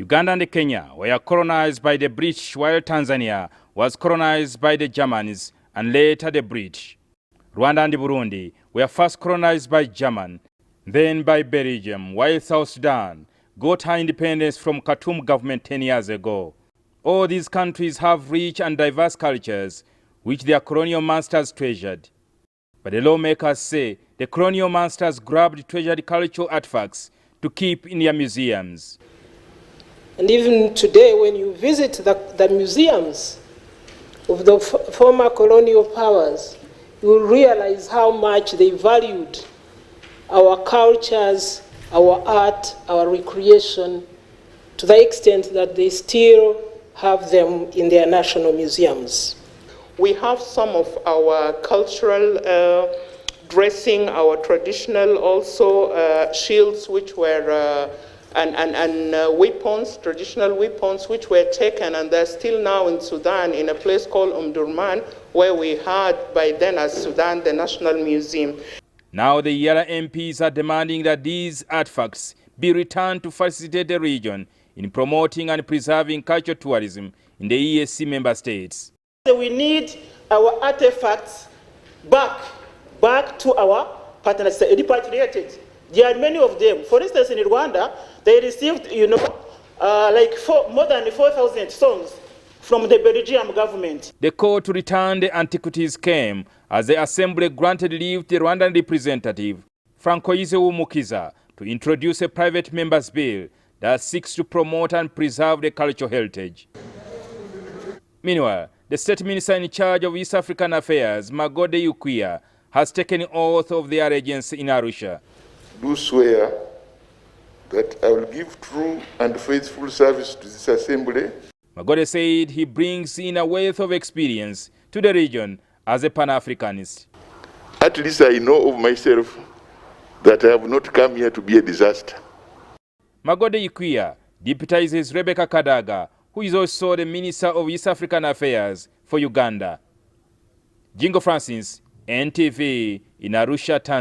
Uganda and Kenya were colonized by the British, while Tanzania was colonized by the Germans and later the British. Rwanda and Burundi were first colonized by German, then by Belgium, while South Sudan got her independence from Khartoum government 10 years ago. All these countries have rich and diverse cultures which their colonial masters treasured. But the lawmakers say the colonial masters grabbed treasured cultural artifacts to keep in their museums. And even today, when you visit the museums of the former colonial powers, you will realize how much they valued our cultures, our art, our recreation, to the extent that they still have them in their national museums. We have some of our cultural dressing, our traditional also shields, which were and weapons, traditional weapons, which were taken, and they're still now in Sudan in a place called Omdurman, where we had by then as Sudan the National Museum. Now the EALA MPs are demanding that these artifacts be returned to facilitate the region in promoting and preserving cultural tourism in the EAC member states. We need our artifacts back to our partners, repatriated. There are many of them. For instance, in Rwanda, they received, more than 4,000 songs from the Belgian government. The call to return the antiquities came as the Assembly granted leave to the Rwandan representative, Francoise Umukiza, to introduce a private member's bill that seeks to promote and preserve the cultural heritage. Meanwhile, the state minister in charge of East African affairs, Magode Yukuya, has taken oath of the allegiance in Arusha. Do swear that I will give true and faithful service to this assembly. Magode said he brings in a wealth of experience to the region as a Pan-Africanist. At least I know of myself that I have not come here to be a disaster. Magode Yukuya deputizes Rebecca Kadaga, who is also the Minister of East African Affairs for Uganda. Jingo Francis, NTV in Arusha, Tanzania.